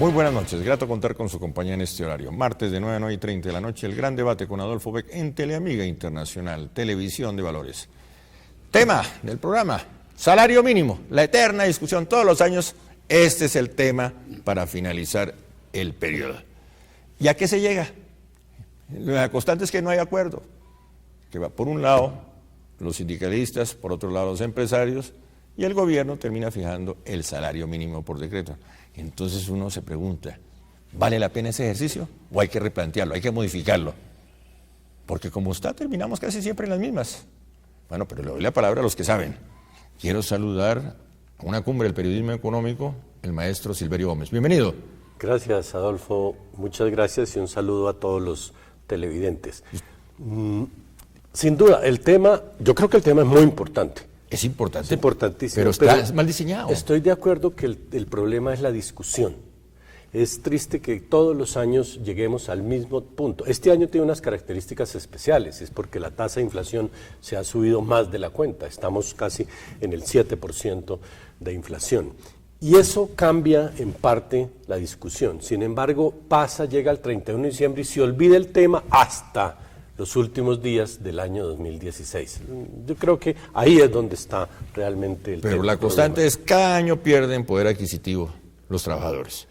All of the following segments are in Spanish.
Muy buenas noches, grato contar con su compañía en este horario. Martes de 9 a 9:30 de la noche, el gran debate con Adolfo Beck en Teleamiga Internacional, Televisión de Valores. Tema del programa, salario mínimo, la eterna discusión todos los años. Este es el tema para finalizar el periodo. ¿Y a qué se llega? La constante es que no hay acuerdo, que va por un lado los sindicalistas, por otro lado los empresarios, y el gobierno termina fijando el salario mínimo por decreto. Entonces uno se pregunta, ¿vale la pena ese ejercicio o hay que replantearlo, hay que modificarlo? Porque como está, terminamos casi siempre en las mismas. Bueno, pero le doy la palabra a los que saben. Quiero saludar a una cumbre del periodismo económico, el maestro Silverio Gómez. Bienvenido. Gracias, Adolfo. Muchas gracias y un saludo a todos los televidentes. Sin duda, yo creo que el tema es muy importante. Es importante. Es importantísimo. Pero está mal diseñado. Estoy de acuerdo que el problema es la discusión. Es triste que todos los años lleguemos al mismo punto. Este año tiene unas características especiales, es porque la tasa de inflación se ha subido más de la cuenta. Estamos casi en el 7% de inflación. Y eso cambia en parte la discusión. Sin embargo, llega el 31 de diciembre y se olvida el tema hasta los últimos días del año 2016. Yo creo que ahí es donde está realmente el tema. Pero la constante es cada año pierden poder adquisitivo los trabajadores.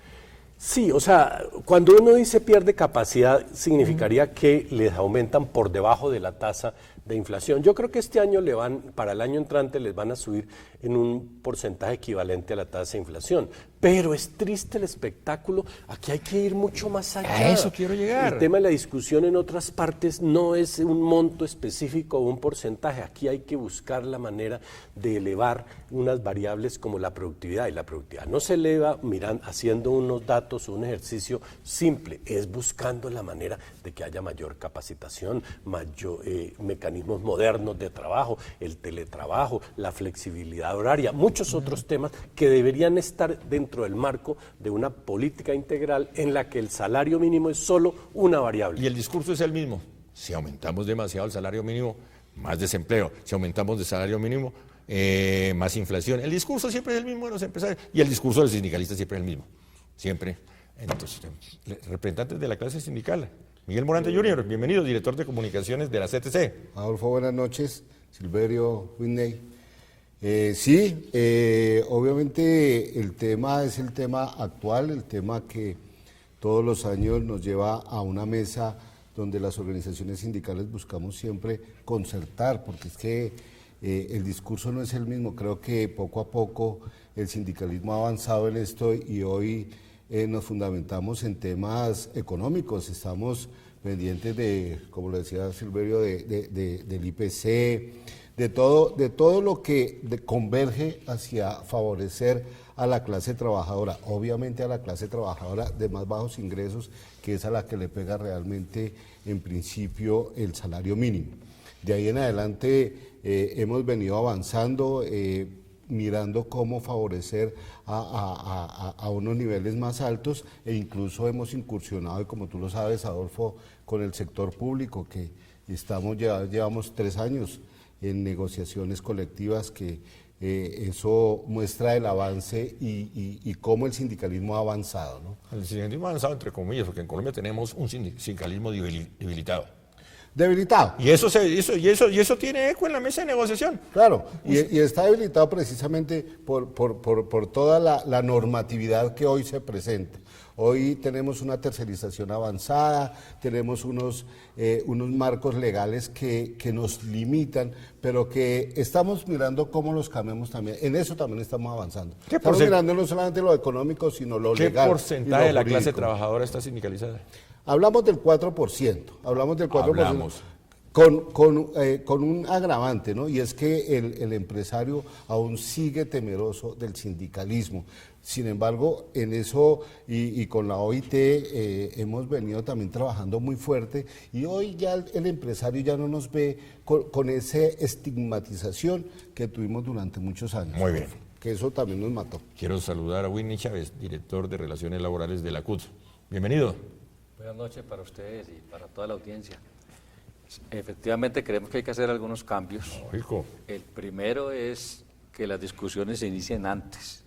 Sí, o sea, cuando uno dice pierde capacidad, significaría que les aumentan por debajo de la tasa de inflación. Yo creo que este año para el año entrante les van a subir en un porcentaje equivalente a la tasa de inflación. Pero es triste el espectáculo, aquí hay que ir mucho más allá. A eso quiero llegar. El tema de la discusión en otras partes no es un monto específico o un porcentaje, aquí hay que buscar la manera de elevar unas variables como la productividad, y la productividad no se eleva haciendo unos datos, un ejercicio simple, es buscando la manera de que haya mayor capacitación, mecanismos modernos de trabajo, el teletrabajo, la flexibilidad horaria, muchos otros temas que deberían estar dentro del marco de una política integral en la que el salario mínimo es solo una variable. Y el discurso es el mismo. Si aumentamos demasiado el salario mínimo, más desempleo. Si aumentamos el salario mínimo, más inflación. El discurso siempre es el mismo de los empresarios. Y el discurso de los sindicalistas siempre es el mismo. Siempre. Entonces, representantes de la clase sindical. Miguel Morante Jr., bienvenido, director de comunicaciones de la CTC. Adolfo, buenas noches. Silverio, Whitney. Obviamente el tema es el tema actual, el tema que todos los años nos lleva a una mesa donde las organizaciones sindicales buscamos siempre concertar, porque es que el discurso no es el mismo. Creo que poco a poco el sindicalismo ha avanzado en esto y hoy nos fundamentamos en temas económicos, estamos pendientes de, como lo decía Silverio, del IPC, de todo lo que converge hacia favorecer a la clase trabajadora, obviamente a la clase trabajadora de más bajos ingresos, que es a la que le pega realmente en principio el salario mínimo. De ahí en adelante hemos venido avanzando, mirando cómo favorecer a unos niveles más altos, e incluso hemos incursionado, y como tú lo sabes, Adolfo, con el sector público, que llevamos 3 años en negociaciones colectivas, que eso muestra el avance y cómo el sindicalismo ha avanzado, ¿no? El sindicalismo ha avanzado entre comillas, porque en Colombia tenemos un sindicalismo debilitado. Debilitado. Y eso tiene eco en la mesa de negociación. Claro, y está debilitado precisamente por toda la normatividad que hoy se presenta. Hoy tenemos una tercerización avanzada, tenemos unos marcos legales que nos limitan, pero que estamos mirando cómo los cambiamos también. En eso también estamos avanzando. Estamos mirando no solamente lo económico, sino lo legal. ¿Qué porcentaje de la clase trabajadora está sindicalizada? Hablamos del 4%, con un agravante, ¿no? Y es que el empresario aún sigue temeroso del sindicalismo. Sin embargo, en eso y con la OIT hemos venido también trabajando muy fuerte, y hoy ya el empresario ya no nos ve con esa estigmatización que tuvimos durante muchos años. Muy bien. Que eso también nos mató. Quiero saludar a Whitney Chávez, director de Relaciones Laborales de la CUT. Bienvenido. Buenas noches para ustedes y para toda la audiencia. Efectivamente creemos que hay que hacer algunos cambios. Lógico. El primero es que las discusiones se inicien antes.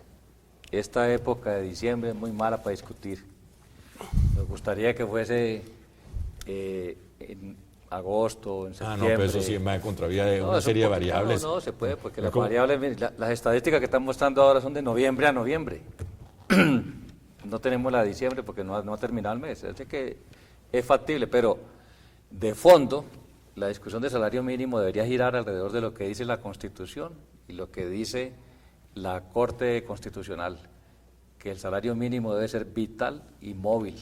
esta época de diciembre es muy mala para discutir. Nos gustaría que fuese en agosto, en septiembre. No, pero eso sí va en contravía de una serie de variables. No, se puede, porque las variables, las estadísticas que están mostrando ahora son de noviembre a noviembre. No tenemos la de diciembre porque no ha terminado el mes, así que es factible, pero de fondo la discusión del salario mínimo debería girar alrededor de lo que dice la Constitución y lo que dice la Corte Constitucional, que el salario mínimo debe ser vital y móvil,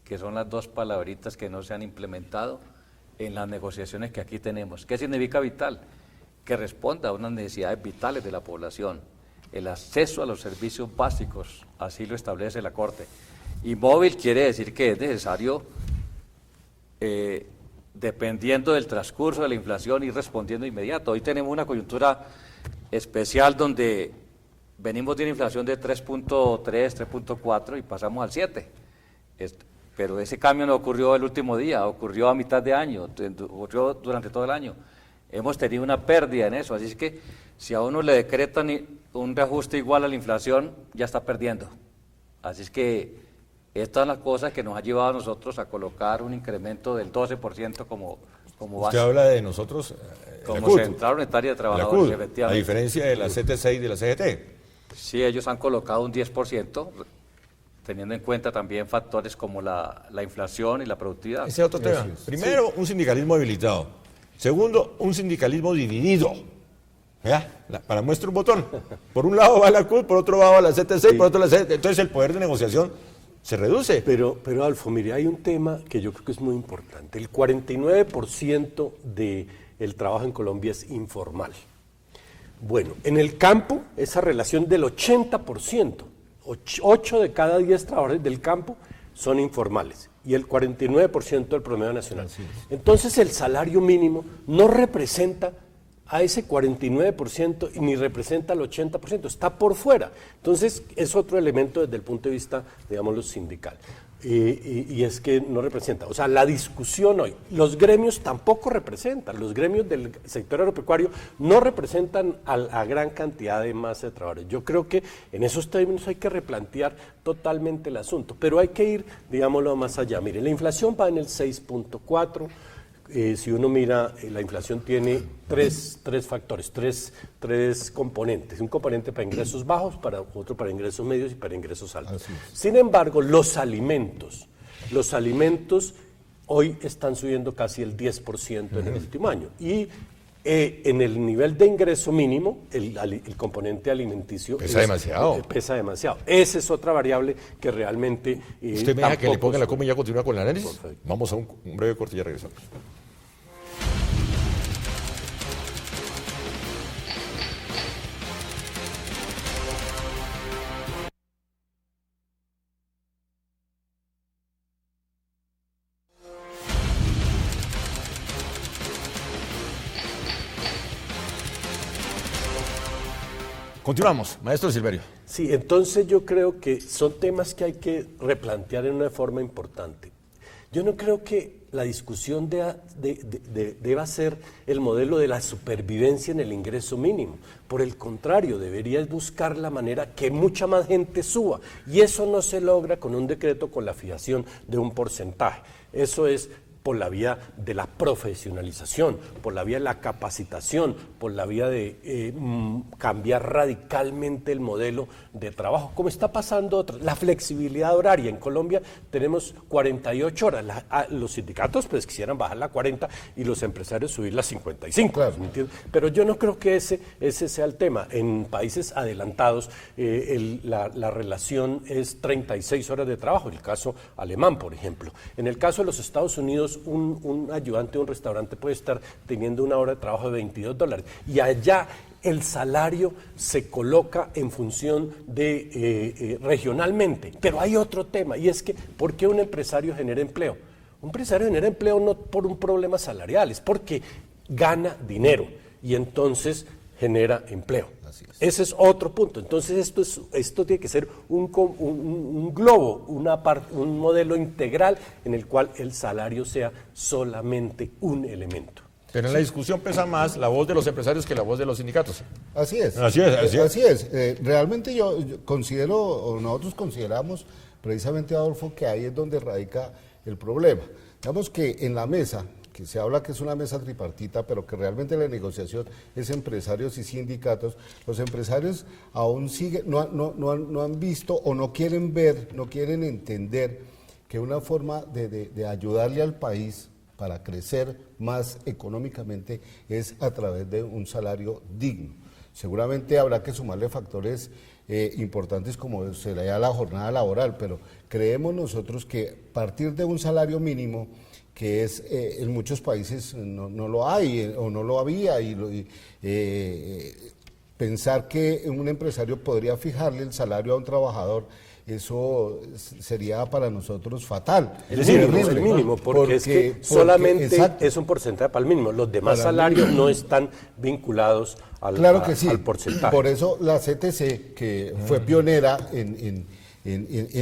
que son las dos palabritas que no se han implementado en las negociaciones que aquí tenemos. ¿Qué significa vital? Que responda a unas necesidades vitales de la población, el acceso a los servicios básicos, así lo establece la Corte. Y móvil quiere decir que es necesario, dependiendo del transcurso de la inflación, ir respondiendo inmediato. Hoy tenemos una coyuntura especial donde venimos de una inflación de 3.3, 3.4 y pasamos al 7. Pero ese cambio no ocurrió el último día, ocurrió a mitad de año, ocurrió durante todo el año. Hemos tenido una pérdida en eso, así es que si a uno le decretan un reajuste igual a la inflación, ya está perdiendo. Así es que estas son las cosas que nos ha llevado a nosotros a colocar un incremento del 12% como base. Usted habla de nosotros, como Central Unitaria de Trabajadores, efectivamente. A diferencia de la CTC y de la CGT. Sí, ellos han colocado un 10%, teniendo en cuenta también factores como la inflación y la productividad. Ese es otro tema. Primero, un sindicalismo debilitado. Segundo, un sindicalismo dividido. Para muestra un botón. Por un lado va la CUT, por otro lado va la CTC, por otro la CGT. Entonces el poder de negociación se reduce. Pero Alfo, mire, hay un tema que yo creo que es muy importante. El 49% del trabajo en Colombia es informal. Bueno, en el campo, esa relación del 80%, 8 de cada 10 trabajadores del campo son informales y el 49% del promedio nacional. Entonces el salario mínimo no representa a ese 49% y ni representa al 80%, está por fuera. Entonces es otro elemento desde el punto de vista, digámoslo, sindical. Y es que no representa, o sea, la discusión hoy, los gremios tampoco representan, los gremios del sector agropecuario no representan a la gran cantidad de masa de trabajadores. Yo creo que en esos términos hay que replantear totalmente el asunto, pero hay que ir, digámoslo, más allá. Mire, la inflación va en el 6.4%. Si uno mira, la inflación tiene tres factores, tres componentes. Un componente para ingresos bajos, otro para ingresos medios y para ingresos altos. Sin embargo, los alimentos hoy están subiendo casi el 10% en el último año. Y en el nivel de ingreso mínimo, el componente alimenticio pesa demasiado. Pesa demasiado. Esa es otra variable que realmente... Usted me deja que le ponga la coma y ya continúa con el análisis. Perfecto. Vamos a un breve corte y ya regresamos. Continuamos, maestro Silverio. Sí, entonces yo creo que son temas que hay que replantear en una forma importante. Yo no creo que la discusión deba ser el modelo de la supervivencia en el ingreso mínimo. Por el contrario, deberías buscar la manera que mucha más gente suba. Y eso no se logra con un decreto con la fijación de un porcentaje. Eso es por la vía de la profesionalización, por la vía de la capacitación, por la vía de cambiar radicalmente el modelo de trabajo, como está pasando la flexibilidad horaria. En Colombia tenemos 48 horas, los sindicatos pues quisieran bajarla a 40 y los empresarios subirla a 55, claro. Pero yo no creo que ese sea el tema. En países adelantados la relación es 36 horas de trabajo, el caso alemán, por ejemplo. En el caso de los Estados Unidos, un ayudante de un restaurante puede estar teniendo una hora de trabajo de $22 y allá el salario se coloca en función de regionalmente. Pero hay otro tema y es que ¿por qué un empresario genera empleo? Un empresario genera empleo no por un problema salarial, es porque gana dinero y entonces genera empleo. Ese es otro punto. Entonces esto tiene que ser un globo, un modelo integral en el cual el salario sea solamente un elemento. Pero en la discusión pesa más la voz de los empresarios que la voz de los sindicatos. Así es. Así es, así es. Así es. Realmente yo considero, o nosotros consideramos precisamente, Adolfo, que ahí es donde radica el problema. Digamos que en la mesa, que se habla que es una mesa tripartita, pero que realmente la negociación es empresarios y sindicatos, los empresarios aún siguen, no han visto o no quieren ver, no quieren entender que una forma de ayudarle al país para crecer más económicamente es a través de un salario digno. Seguramente habrá que sumarle factores importantes como será la jornada laboral, pero creemos nosotros que partir de un salario mínimo, que es en muchos países no lo hay o no lo había, pensar que un empresario podría fijarle el salario a un trabajador, eso sería para nosotros fatal. Es el mínimo, porque es que solamente exacto, es un porcentaje para el mínimo. Los demás salarios no están vinculados al, claro que sí. al porcentaje. Por eso la CTC, que fue pionera en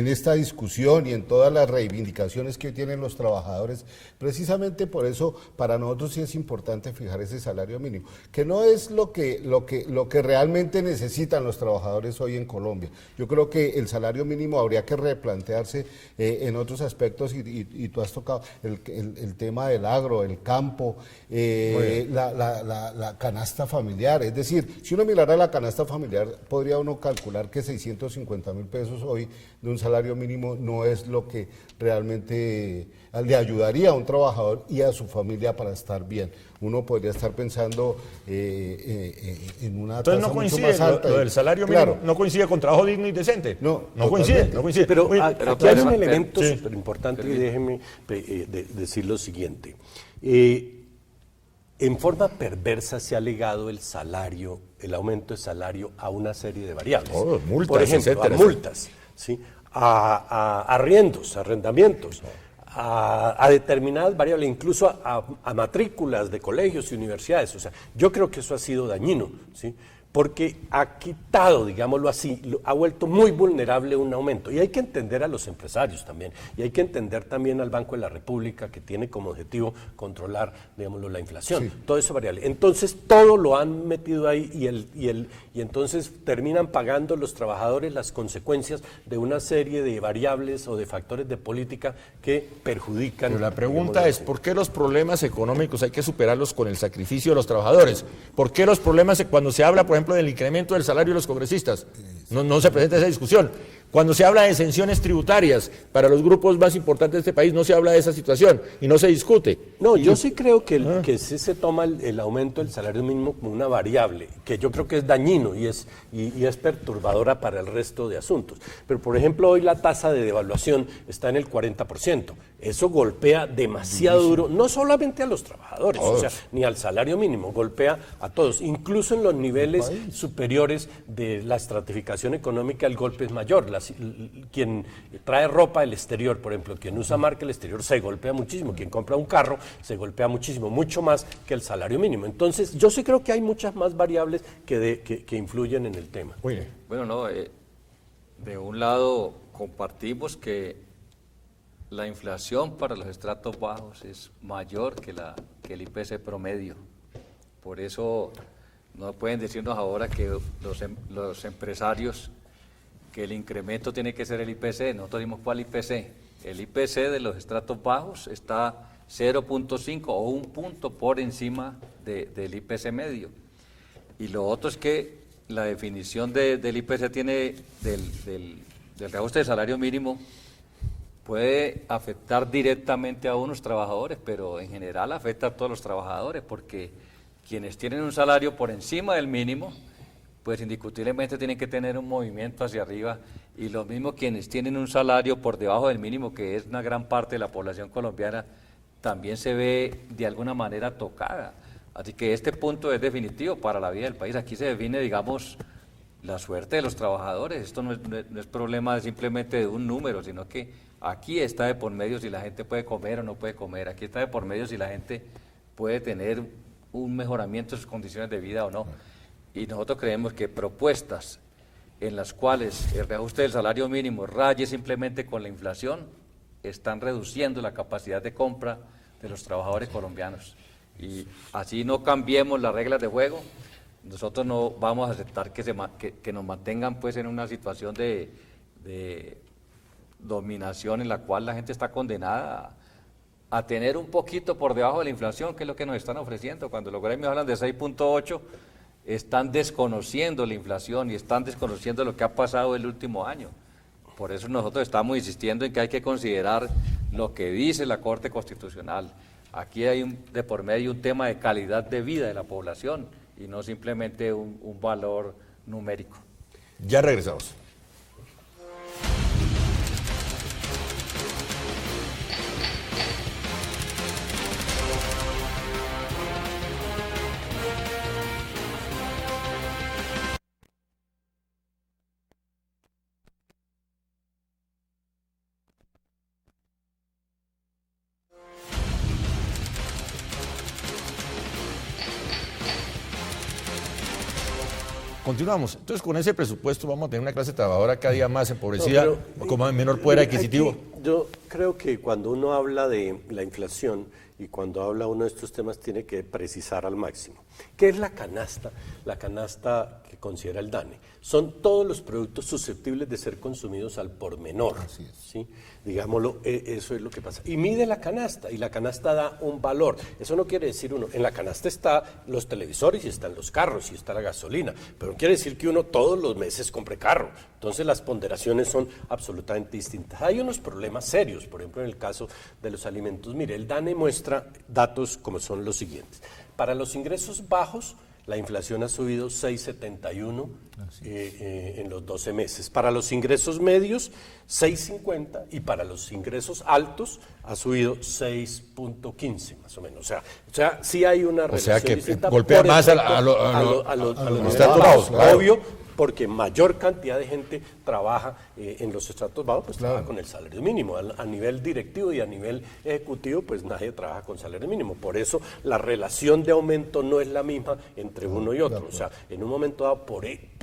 esta discusión y en todas las reivindicaciones que tienen los trabajadores, precisamente por eso para nosotros sí es importante fijar ese salario mínimo, que no es lo que realmente necesitan los trabajadores hoy en Colombia. Yo creo que el salario mínimo habría que replantearse en otros aspectos y tú has tocado el tema del agro, el campo, la canasta familiar. Es decir, si uno mirara la canasta familiar, podría uno calcular que 650.000 pesos hoy de un salario mínimo no es lo que realmente le ayudaría a un trabajador y a su familia para estar bien. Uno podría estar pensando en una Entonces tasa no mucho coincide más alta. lo del salario mínimo, no coincide con trabajo digno y decente. No coincide. Pero Oye, aquí hay un pero- elemento sí. súper importante y déjeme decir lo siguiente. En forma perversa se ha legado el aumento de salario a una serie de variables. Oh, multas, por ejemplo, etcétera. a multas, ¿sí? a arriendos, arrendamientos, a determinadas variables, incluso a matrículas de colegios y universidades. O sea, yo creo que eso ha sido dañino, ¿sí? Porque ha quitado, digámoslo así, ha vuelto muy vulnerable un aumento. Y hay que entender a los empresarios también, y hay que entender también al Banco de la República, que tiene como objetivo controlar, digámoslo, la inflación. Sí. Todo eso variable. Entonces, todo lo han metido ahí y entonces terminan pagando los trabajadores las consecuencias de una serie de variables o de factores de política que perjudican. Pero la pregunta es, ¿por qué los problemas económicos hay que superarlos con el sacrificio de los trabajadores? ¿Por qué los problemas cuando se habla, por ejemplo, del incremento del salario de los congresistas? No se presenta esa discusión. Cuando se habla de exenciones tributarias para los grupos más importantes de este país, no se habla de esa situación y no se discute. No, yo sí creo que sí se toma el aumento del salario mínimo como una variable, que yo creo que es dañino y es perturbadora para el resto de asuntos. Pero, por ejemplo, hoy la tasa de devaluación está en el 40%. Eso golpea demasiado duro, no solamente a los trabajadores, o sea, ni al salario mínimo, golpea a todos. Incluso en los niveles superiores de la estratificación económica, el golpe es mayor. Quien trae ropa del exterior, por ejemplo, quien usa marca del exterior, se golpea muchísimo. Quien compra un carro, se golpea muchísimo, mucho más que el salario mínimo. Entonces, yo sí creo que hay muchas más variables que influyen en el tema. Muy bien. Bueno, no, de un lado compartimos que la inflación para los estratos bajos es mayor que el IPC promedio. Por eso no pueden decirnos ahora que los empresarios que el incremento tiene que ser el IPC. Nosotros dimos cuál IPC. El IPC de los estratos bajos está 0.5 o un punto por encima del IPC medio. Y lo otro es que la definición del IPC tiene del reajuste del salario mínimo puede afectar directamente a unos trabajadores, pero en general afecta a todos los trabajadores, porque quienes tienen un salario por encima del mínimo, pues indiscutiblemente tienen que tener un movimiento hacia arriba, y lo mismo quienes tienen un salario por debajo del mínimo, que es una gran parte de la población colombiana, también se ve de alguna manera tocada. Así que este punto es definitivo para la vida del país. Aquí se define, digamos, la suerte de los trabajadores. Esto no es problema simplemente de un número, sino que aquí está de por medio si la gente puede comer o no puede comer. Aquí está de por medio si la gente puede tener un mejoramiento de sus condiciones de vida o no. Y nosotros creemos que propuestas en las cuales el reajuste del salario mínimo raye simplemente con la inflación están reduciendo la capacidad de compra de los trabajadores colombianos. Y así no cambiemos las reglas de juego, nosotros no vamos a aceptar que nos mantengan pues en una situación de dominación en la cual la gente está condenada a tener un poquito por debajo de la inflación, que es lo que nos están ofreciendo. Cuando los gremios hablan de 6.8, están desconociendo la inflación y están desconociendo lo que ha pasado el último año. Por eso nosotros estamos insistiendo en que hay que considerar lo que dice la Corte Constitucional. Aquí hay de por medio un tema de calidad de vida de la población y no simplemente un valor numérico. Ya regresamos. Continuamos. Entonces, con ese presupuesto vamos a tener una clase trabajadora cada día más empobrecida, con menor poder adquisitivo. Aquí, yo creo que cuando uno habla de la inflación y cuando habla uno de estos temas tiene que precisar al máximo. ¿Qué es la canasta? La canasta que considera el DANE. Son todos los productos susceptibles de ser consumidos al por menor. Así es. ¿Sí? Digámoslo, eso es lo que pasa. Y mide la canasta, y la canasta da un valor. Eso no quiere decir uno, en la canasta están los televisores y están los carros y está la gasolina, pero no quiere decir que uno todos los meses compre carro. Entonces las ponderaciones son absolutamente distintas. Hay unos problemas serios, por ejemplo en el caso de los alimentos. Mire, el DANE muestra datos como son los siguientes. Para los ingresos bajos, la inflación ha subido 6,71 en los 12 meses. Para los ingresos medios, 6,50 y para los ingresos altos ha subido 6,15 más o menos. O sea, sí hay una relación que distinta golpea más a los estratos bajos, claro. Obvio, porque mayor cantidad de gente trabaja en los estratos bajos, pues trabaja con el salario mínimo. A nivel directivo y a nivel ejecutivo, pues nadie trabaja con salario mínimo. Por eso la relación de aumento no es la misma entre uno y otro. O sea, en un momento dado,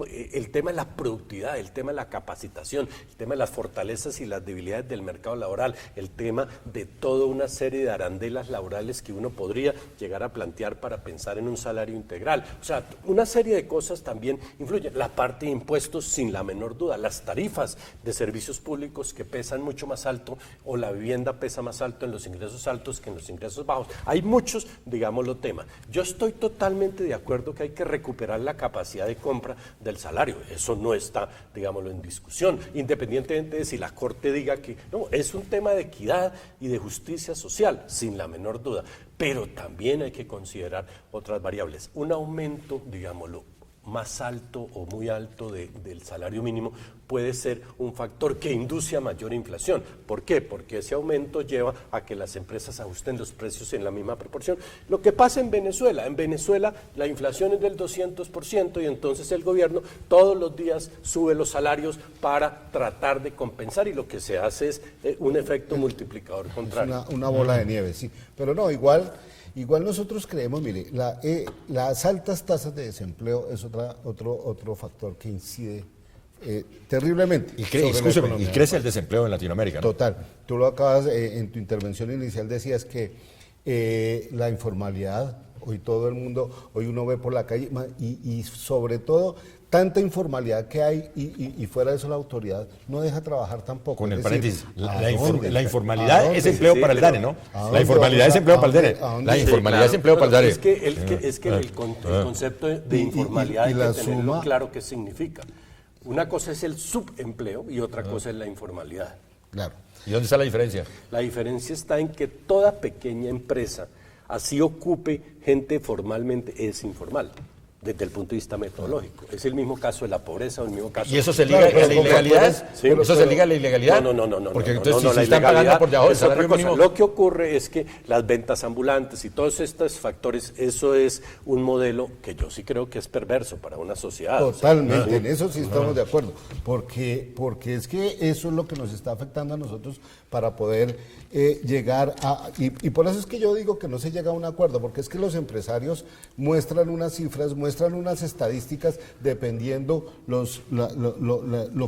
el tema de la productividad, el tema de la capacitación, el tema de las fortalezas y las debilidades del mercado laboral, el tema de toda una serie de arandelas laborales que uno podría llegar a plantear para pensar en un salario integral. O sea, una serie de cosas también influyen. La parte de impuestos, sin la menor duda, las tarifas de servicios públicos que pesan mucho más alto, o la vivienda pesa más alto en los ingresos altos que en los ingresos bajos. Hay muchos, digámoslo, temas. Yo estoy totalmente de acuerdo que hay que recuperar la capacidad de compra del salario. Eso no está, digámoslo, en discusión, independientemente de si la Corte diga que no, es un tema de equidad y de justicia social, sin la menor duda. Pero también hay que considerar otras variables. Un aumento, digámoslo, más alto o muy alto del salario mínimo puede ser un factor que induce a mayor inflación. ¿Por qué? Porque ese aumento lleva a que las empresas ajusten los precios en la misma proporción. Lo que pasa en Venezuela la inflación es del 200% y entonces el gobierno todos los días sube los salarios para tratar de compensar y lo que se hace es un efecto multiplicador contrario. Es una bola de nieve, sí. Pero no, igual nosotros creemos, mire, las altas tasas de desempleo es otro factor que incide terriblemente. Y crece el desempleo en Latinoamérica, ¿no? Total. Tú lo acabas, en tu intervención inicial decías que la informalidad, hoy todo el mundo, hoy uno ve por la calle, y sobre todo tanta informalidad que hay y fuera de eso la autoridad no deja trabajar tampoco. Con el paréntesis, la informalidad es empleo para el DANE, ¿no? La informalidad es empleo para el DANE. La informalidad es empleo para el DANE. Es que el concepto de informalidad hay que tenerlo claro qué significa. Una cosa es el subempleo y otra cosa es la informalidad. Claro. ¿Y dónde está la diferencia? La diferencia está en que toda pequeña empresa, así ocupe gente formalmente, es informal, desde el punto de vista metodológico. Es el mismo caso de la pobreza o el mismo caso... ¿Y eso se liga a la ilegalidad? ¿Sí? ¿Eso se liga a la ilegalidad? No. Porque entonces no, si están pagando por debajo del es otra salario cosa. mínimo... Lo que ocurre es que las ventas ambulantes y todos estos factores, eso es un modelo que yo sí creo que es perverso para una sociedad. Totalmente, en eso sí estamos de acuerdo. Porque es que eso es lo que nos está afectando a nosotros para poder llegar a... Y por eso es que yo digo que no se llega a un acuerdo, porque es que los empresarios muestran unas cifras, muestran unas estadísticas dependiendo lo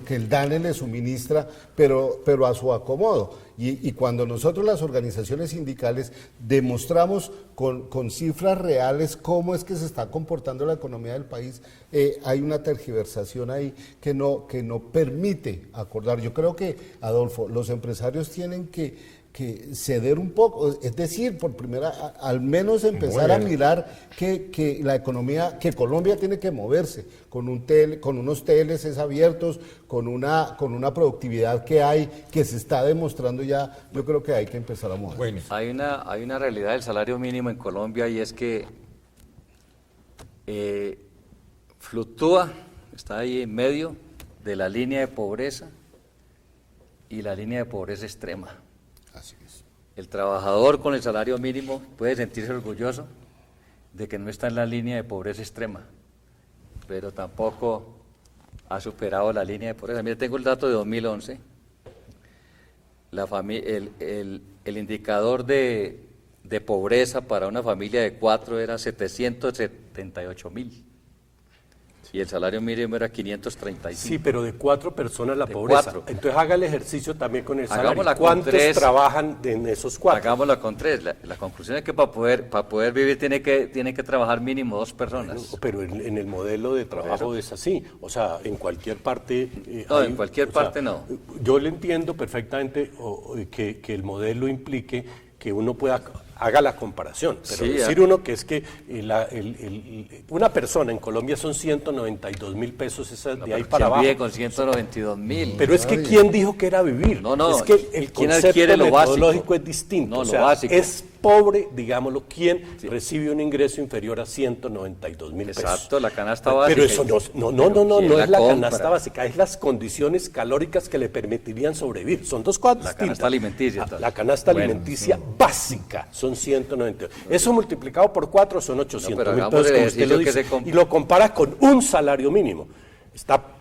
que el DANE le suministra, pero a su acomodo. Y cuando nosotros, las organizaciones sindicales, demostramos con cifras reales cómo es que se está comportando la economía del país, hay una tergiversación ahí que no permite acordar. Yo creo que, Adolfo, los empresarios tienen que ceder un poco, es decir, al menos empezar a mirar que la economía, que Colombia tiene que moverse con unos TLCs abiertos, con una productividad que se está demostrando ya. Yo creo que hay que empezar a mover. Bueno. Hay una realidad del salario mínimo en Colombia, y es que fluctúa, está ahí en medio de la línea de pobreza y la línea de pobreza extrema. Así es. El trabajador con el salario mínimo puede sentirse orgulloso de que no está en la línea de pobreza extrema, pero tampoco ha superado la línea de pobreza. Mira, tengo el dato de 2011. El indicador de pobreza para una familia de 4 era 778.000. Y el salario mínimo era 535. Sí, pero de 4 personas la De pobreza. 4. Entonces haga el ejercicio también con el salario. Hagámosla con ¿Cuántos 3. trabajan en esos 4? Hagámosla con 3. La conclusión es que para poder vivir tiene que trabajar mínimo 2 personas. Bueno, pero en el modelo de trabajo es así. O sea, en cualquier parte... No, en cualquier parte no. Yo le entiendo perfectamente que el modelo implique que uno haga la comparación, pero Sí, decir uno que es que una persona en Colombia son 192.000 pesos, de ahí para abajo. Vive con 192.000. Pero es que ¿quién dijo que era vivir? No, es que el ¿quién concepto adquiere lo metodológico básico? es distinto. No, o lo sea, básico. es pobre, digámoslo, quien recibe un ingreso inferior a 192.000 pesos. Exacto, la canasta básica. Pero eso no ¿quién es la compra? canasta básica, es las condiciones calóricas que le permitirían sobrevivir. Son dos cosas distintas. canasta alimenticia, entonces. La canasta Bueno, alimenticia básica son 192. Eso multiplicado por 4 son 800.000 pero hagamos pesos, el como usted lo ejercicio dice, que se y lo compara con un salario mínimo.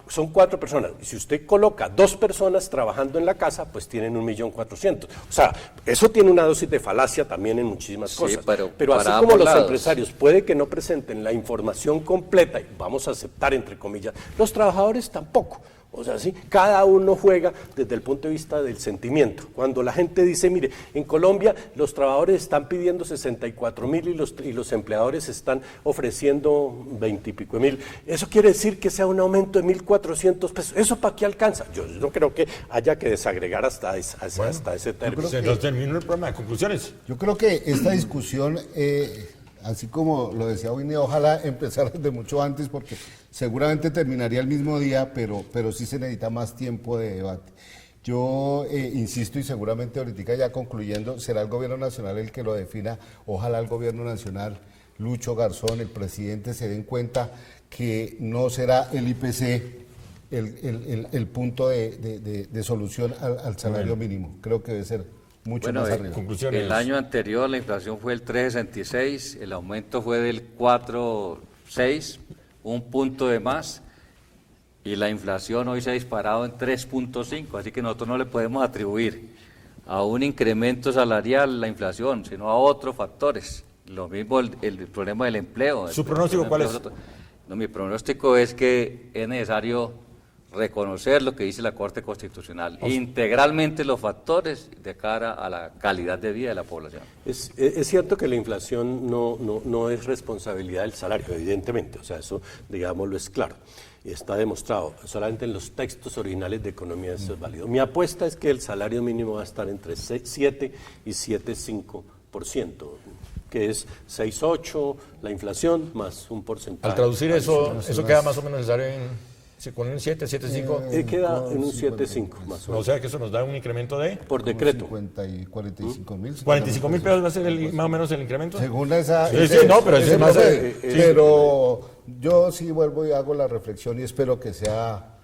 Son 4 personas. Y si usted coloca 2 personas trabajando en la casa, pues tienen 1.400.000. O sea, eso tiene una dosis de falacia también en muchísimas Sí, cosas. pero así para como ambos los lados. empresarios puede que no presenten la información completa, y vamos a aceptar entre comillas, los trabajadores tampoco. O sea, sí, cada uno juega desde el punto de vista del sentimiento. Cuando la gente dice, mire, en Colombia los trabajadores están pidiendo 64.000 y los empleadores están ofreciendo 20 y pico mil, eso quiere decir que sea un aumento de 1.400 pesos. ¿Eso para qué alcanza? Yo no creo que haya que desagregar hasta ese término. Se nos terminó el programa de conclusiones. Yo creo que esta discusión, así como lo decía Winnie, ojalá empezara desde mucho antes, porque seguramente terminaría el mismo día, pero sí se necesita más tiempo de debate. Yo insisto, y seguramente ahorita ya concluyendo, será el gobierno nacional el que lo defina. Ojalá el gobierno nacional, Lucho Garzón, el presidente, se den cuenta que no será el IPC el punto de solución al salario mínimo. Creo que debe ser mucho más arriba. Conclusiones. El año anterior la inflación fue del 3,66, el aumento fue del 4,6, un punto de más, y la inflación hoy se ha disparado en 3,5, así que nosotros no le podemos atribuir a un incremento salarial la inflación, sino a otros factores. Lo mismo el problema del empleo. ¿Su pronóstico cuál es? No, mi pronóstico es que es necesario reconocer lo que dice la Corte Constitucional, integralmente los factores de cara a la calidad de vida de la población. Es cierto que la inflación no es responsabilidad del salario, evidentemente, o sea, eso, digámoslo, es claro, y está demostrado, solamente en los textos originales de economía eso es válido. Mi apuesta es que el salario mínimo va a estar entre 7 y 7,5%, que es 6,8% la inflación más un porcentaje. Al traducir eso queda más o menos necesario con un 7, 7,5. Queda en un 7,5 más o menos. O sea que eso nos da un incremento de Por decreto. 45.000. 45.000 pesos va a ser más o menos el incremento. Según esa... Sí, no, pero ese es más... Pero yo sí vuelvo y hago la reflexión y espero que sea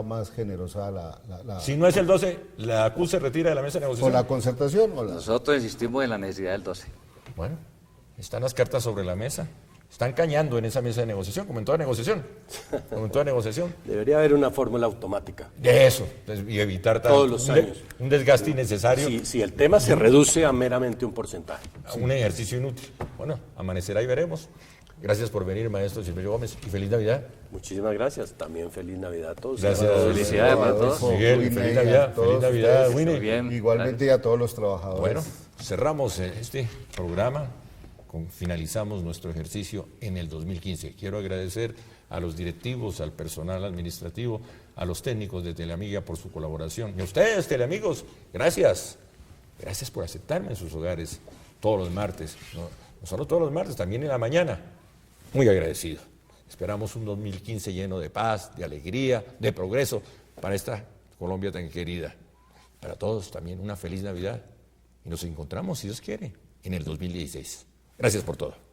más generosa la Si no es el 12, ¿la CUS se retira de la mesa de o negociación? la concertación o la... Nosotros insistimos en la necesidad del 12. Bueno, están las cartas sobre la mesa. Están cañando en esa mesa de negociación, como en toda negociación. Como en toda negociación. Debería haber una fórmula automática. De eso, y evitar Todos los años. un desgaste innecesario, Si el tema se reduce a meramente un porcentaje. a un ejercicio inútil. Bueno, amanecerá y veremos. Gracias por venir, maestro Silverio Gómez, y feliz Navidad. Muchísimas gracias. También feliz Navidad a todos. Gracias. Felicidades para todos. Miguel, Winnie, feliz a Navidad. todos Feliz Navidad, ustedes. Winnie. Bien. Igualmente a todos los trabajadores. Bueno, cerramos este programa, finalizamos nuestro ejercicio en el 2015. Quiero agradecer a los directivos, al personal administrativo, a los técnicos de Teleamiga por su colaboración. Y a ustedes, Teleamigos, gracias. Gracias por aceptarme en sus hogares todos los martes. No solo todos los martes, también en la mañana. Muy agradecido. Esperamos un 2015 lleno de paz, de alegría, de progreso para esta Colombia tan querida. Para todos también una feliz Navidad. Y nos encontramos, si Dios quiere, en el 2016. Gracias por todo.